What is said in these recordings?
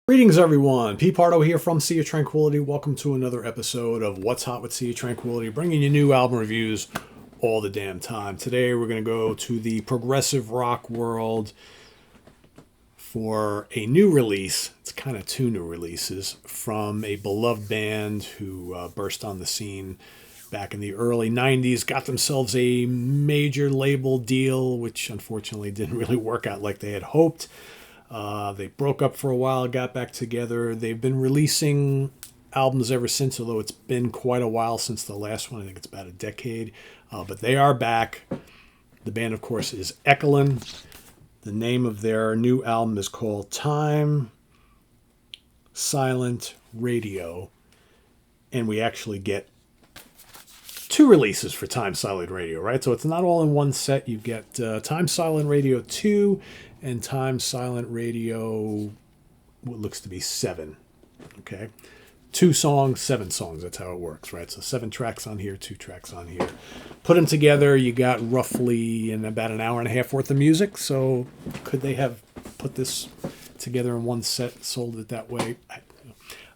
Greetings, everyone. Pete Pardo here from Sea of Tranquility. Welcome to another episode of What's Hot with Sea of Tranquility, bringing you new album reviews all the damn time. Today, we're going to go to the progressive rock world for a new release. It's kind of two new releases from a beloved band who burst on the scene back in the early 90s, got themselves a major label deal, which unfortunately didn't really work out like they had hoped. They broke up for a while, got back together. They've been releasing albums ever since, although it's been quite a while since the last one. I think it's about a decade. But they are back. The band, of course, is Echelin. The name of their new album is called Time Silent Radio. And we actually get two releases for Time Silent Radio, right? So it's not all in one set. You get Time Silent Radio 2 and Time Silent Radio, what looks to be 7. Okay? 2 songs, 7 songs. That's how it works, right? So 7 tracks on here, 2 tracks on here. Put them together, you got roughly in about an hour and a half worth of music. So could they have put this together in one set, sold it that way?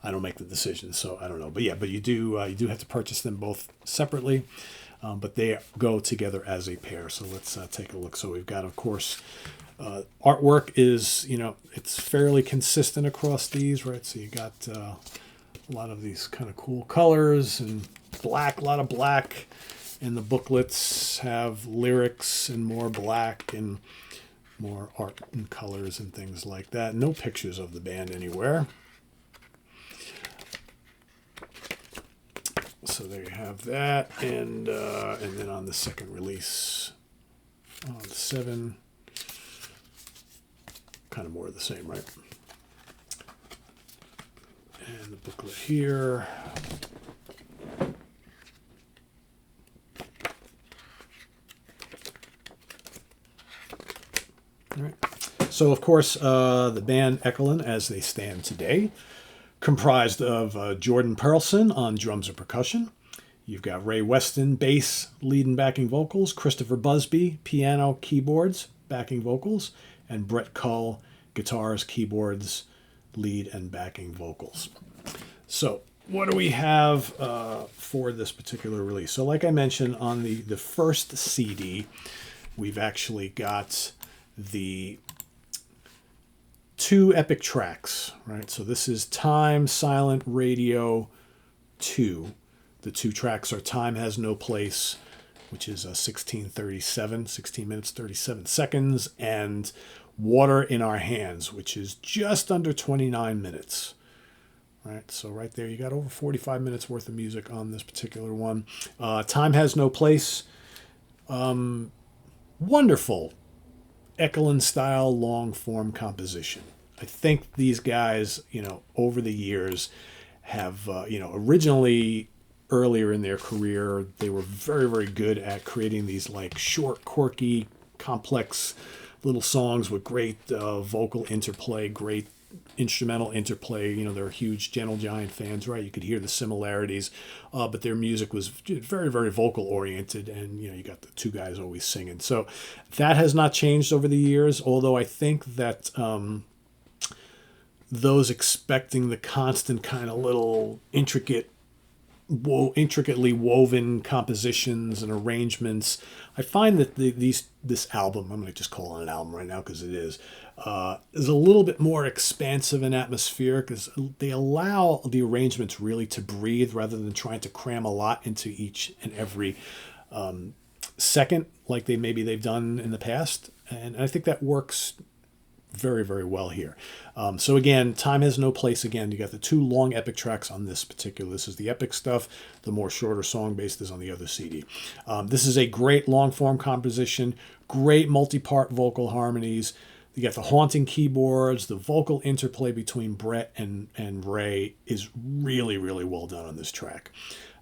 I don't make the decision, so I don't know. But you do have to purchase them both separately, but they go together as a pair. So let's take a look. So we've got, of course, artwork is, it's fairly consistent across these, right? So you got a lot of these kind of cool colors and black, a lot of black. And the booklets have lyrics and more black and more art and colors and things like that. No pictures of the band anywhere. So there you have that, and then on the second release, the 7, kind of more of the same, right? And the booklet here. All right. So of course, the band Echolyn, as they stand today, comprised of Jordan Perlson on drums and percussion. You've got Ray Weston, bass, lead and backing vocals. Christopher Busby, piano, keyboards, backing vocals. And Brett Cull, guitars, keyboards, lead and backing vocals. So what do we have for this particular release? So like I mentioned, on the first CD, we've actually got the 2 epic tracks, right? So this is Time Silent Radio 2. The 2 tracks are Time Has No Place, which is 16 minutes, 37 seconds, and Water in Our Hands, which is just under 29 minutes. Right, so right there, you got over 45 minutes worth of music on this particular one. Time Has No Place. Wonderful Echelin style long form composition. I think these guys, over the years have, originally earlier in their career, they were very, very good at creating these like short, quirky, complex little songs with great vocal interplay, great instrumental interplay. They're huge Gentle Giant fans, right? You could hear the similarities, but their music was very, very vocal oriented, and you got the 2 guys always singing. So that has not changed over the years, although I think that those expecting the constant kind of little intricately woven compositions and arrangements, I find that this album, I'm going to just call it an album right now because it is a little bit more expansive and atmospheric, because they allow the arrangements really to breathe rather than trying to cram a lot into each and every second like they've done in the past. And I think that works very, very well here. So again, Time Has No Place. Again, you got the 2 long epic tracks on this particular. This is the epic stuff. The more shorter song based is on the other CD. This is a great long form composition. Great multi-part vocal harmonies. You got the haunting keyboards. The vocal interplay between Brett and Ray is really, really well done on this track.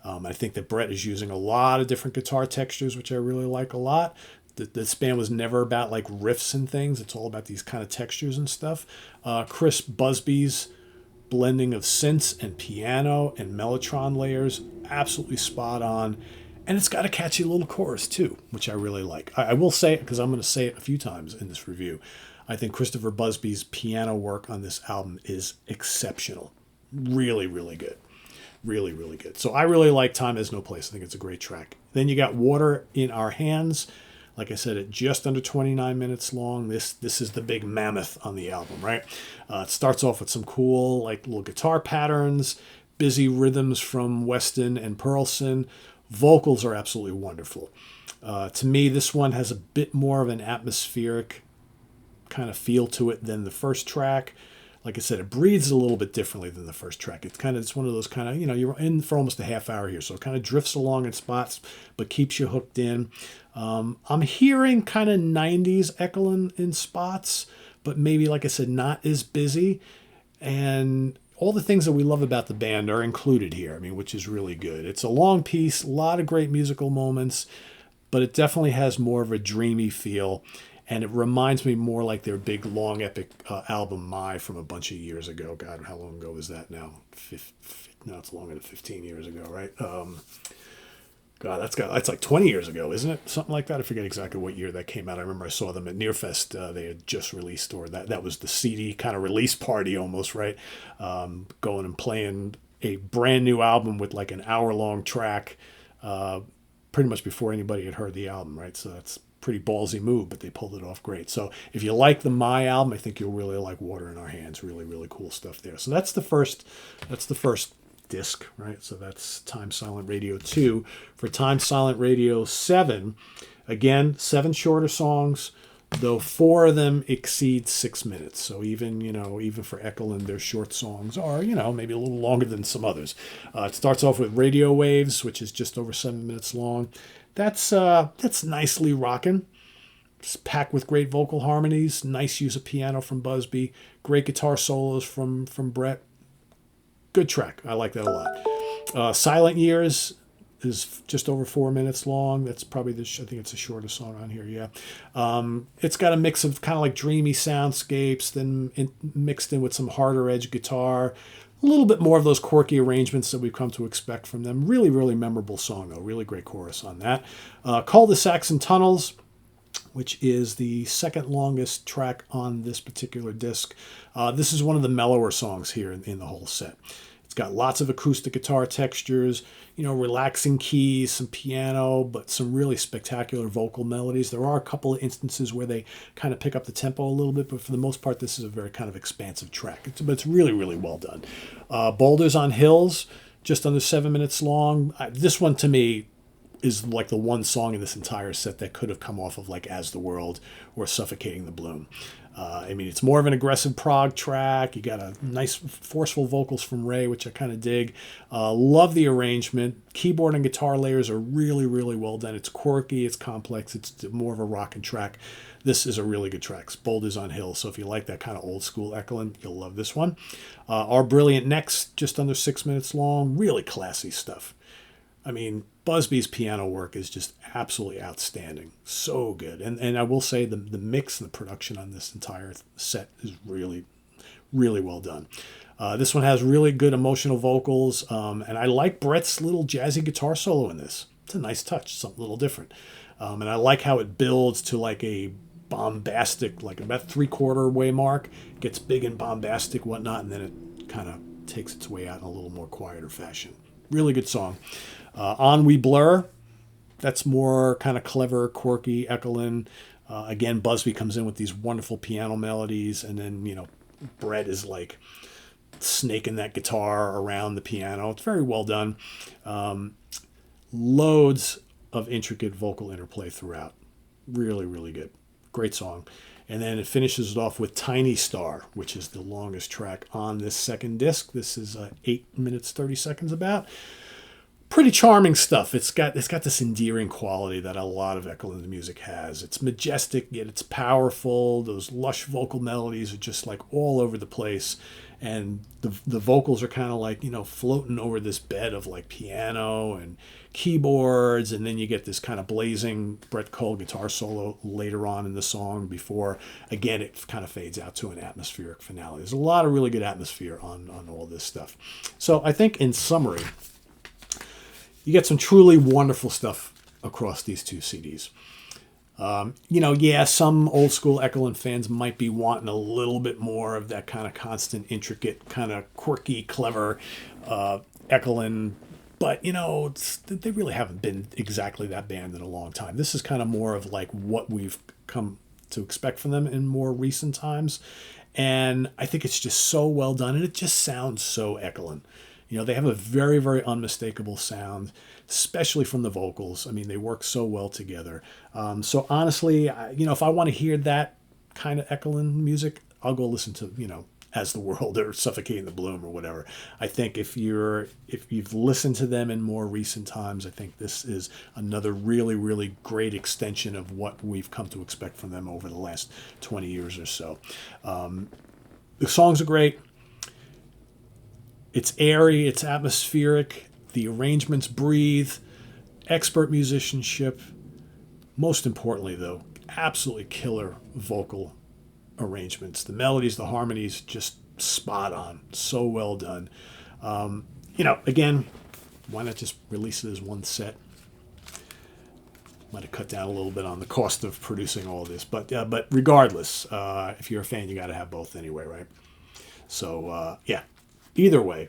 I think that Brett is using a lot of different guitar textures, which I really like a lot. This band was never about like riffs and things. It's all about these kind of textures and stuff. Chris Busby's blending of synths and piano and mellotron layers, absolutely spot on. And it's got a catchy little chorus too, which I really like. I will say it because I'm going to say it a few times in this review. I think Christopher Busby's piano work on this album is exceptional. Really, really good. Really, really good. So I really like Time Has No Place. I think it's a great track. Then you got Water in Our Hands. Like I said, it's just under 29 minutes long. This is the big mammoth on the album, right? It starts off with some cool, like, little guitar patterns, busy rhythms from Weston and Pearlson. Vocals are absolutely wonderful. To me, this one has a bit more of an atmospheric kind of feel to it than the first track. Like I said, it breathes a little bit differently than the first track. It's one of those kind of, you're in for almost a half hour here, so it kind of drifts along in spots, but keeps you hooked in. I'm hearing kind of 90s Echelin in spots, but maybe, like I said, not as busy. And all the things that we love about the band are included here, which is really good. It's a long piece, a lot of great musical moments, but it definitely has more of a dreamy feel. And it reminds me more like their big, long, epic album, My, from a bunch of years ago. God, how long ago was that now? No, it's longer than 15 years ago, right? God, that's like 20 years ago, isn't it? Something like that. I forget exactly what year that came out. I remember I saw them at Nearfest. They had just released, or that was the CD kind of release party almost, right? Going and playing a brand new album with like an hour-long track pretty much before anybody had heard the album, right? So that's pretty ballsy move, but they pulled it off great. So if you like the My album, I think you'll really like Water in Our Hands. Really, really cool stuff there. So that's the first disc, right? So that's Time Silent Radio 2. For Time Silent Radio 7, again, 7 shorter songs, though 4 of them exceed 6 minutes. So even for Echelin, their short songs are, maybe a little longer than some others. It starts off with Radio Waves, which is just over 7 minutes long. That's nicely rocking. It's packed with great vocal harmonies, nice use of piano from Busby, great guitar solos from Brett. Good track. I like that a lot. Silent Years is just over 4 minutes long. That's probably I think it's the shortest song on here, yeah. It's got a mix of kind of like dreamy soundscapes, then mixed in with some harder edge guitar. A little bit more of those quirky arrangements that we've come to expect from them. Really, really memorable song, though. Really great chorus on that. Cul-de-sacs and Tunnels, which is the second longest track on this particular disc. This is one of the mellower songs here in the whole set. It's got lots of acoustic guitar textures, relaxing keys, some piano, but some really spectacular vocal melodies. There are a couple of instances where they kind of pick up the tempo a little bit, but for the most part, this is a very kind of expansive track. But it's really, really well done. Boulders on Hills, just under 7 minutes long. This one, to me, is like the one song in this entire set that could have come off of like As the World or Suffocating the Bloom. It's more of an aggressive prog track. You got a nice forceful vocals from Ray, which I kind of dig. Love the arrangement. Keyboard and guitar layers are really, really well done. It's quirky, it's complex, it's more of a rockin' track. This is a really good track. It's Boulders on Hills. So if you like that kind of old school Echelin, you'll love this one. Our Brilliant Necks, just under 6 minutes long. Really classy stuff. Busby's piano work is just absolutely outstanding. So good. And I will say the mix and the production on this entire set is really, really well done. This one has really good emotional vocals. And I like Brett's little jazzy guitar solo in this. It's a nice touch, something a little different. And I like how it builds to like a bombastic, like about 3/4 way mark. Gets big and bombastic, whatnot, and then it kind of takes its way out in a little more quieter fashion. Really good song. On We Blur, that's more kind of clever, quirky Echelin. Again, Busby comes in with these wonderful piano melodies, and then, Brett is like snaking that guitar around the piano. It's very well done. Loads of intricate vocal interplay throughout. Really, really good. Great song. And then it finishes it off with Tiny Star, which is the longest track on this second disc. This is 8 minutes, 30 seconds about. Pretty charming stuff. It's got this endearing quality that a lot of Echelin music has. It's majestic, yet it's powerful. Those lush vocal melodies are just like all over the place. And the vocals are kind of like, floating over this bed of like piano and keyboards. And then you get this kind of blazing Brett Cole guitar solo later on in the song before, again, it kind of fades out to an atmospheric finale. There's a lot of really good atmosphere on all this stuff. So I think in summary, you get some truly wonderful stuff across these two CDs. Yeah, some old school Echelin fans might be wanting a little bit more of that kind of constant, intricate, kind of quirky, clever Echelin. But, they really haven't been exactly that band in a long time. This is kind of more of like what we've come to expect from them in more recent times. And I think it's just so well done, and it just sounds so Echelin. They have a very, very unmistakable sound, especially from the vocals. I mean, they work so well together. So honestly, if I want to hear that kind of Echelin music, I'll go listen to, As the World or Suffocating the Bloom or whatever. I think if you've listened to them in more recent times, I think this is another really, really great extension of what we've come to expect from them over the last 20 years or so. The songs are great. It's airy, it's atmospheric, the arrangements breathe, expert musicianship. Most importantly, though, absolutely killer vocal arrangements. The melodies, the harmonies, just spot on. So well done. Again, why not just release it as one set? Might have cut down a little bit on the cost of producing all this, but regardless, if you're a fan, you got to have both anyway, right? So either way,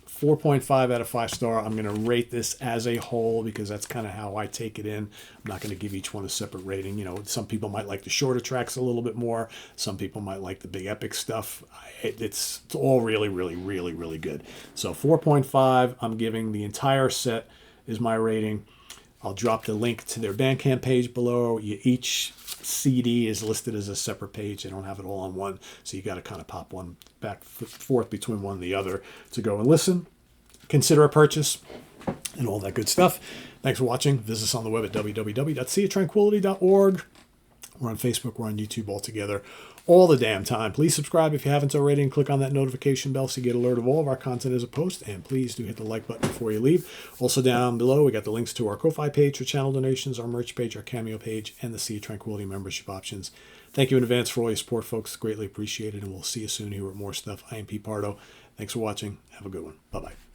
4.5 out of 5 star. I'm going to rate this as a whole because that's kind of how I take it in. I'm not going to give each one a separate rating. Some people might like the shorter tracks a little bit more. Some people might like the big epic stuff. It's all really, really, really, really good. So 4.5, I'm giving the entire set is my rating. I'll drop the link to their Bandcamp page below. Each CD is listed as a separate page. They don't have it all on one, so you got to kind of pop one back forth between one and the other to go and listen. Consider a purchase and all that good stuff. Thanks for watching. Visit us on the web at www.seaoftranquility.org. We're on Facebook. We're on YouTube all together all the damn time. Please subscribe if you haven't already and click on that notification bell so you get alert of all of our content as a post. And please do hit the like button before you leave. Also down below, we got the links to our Ko-Fi page for channel donations, our merch page, our Cameo page, and the Sea of Tranquility membership options. Thank you in advance for all your support, folks. Greatly appreciated, and we'll see you soon here with more stuff. I am Pete Pardo. Thanks for watching. Have a good one. Bye-bye.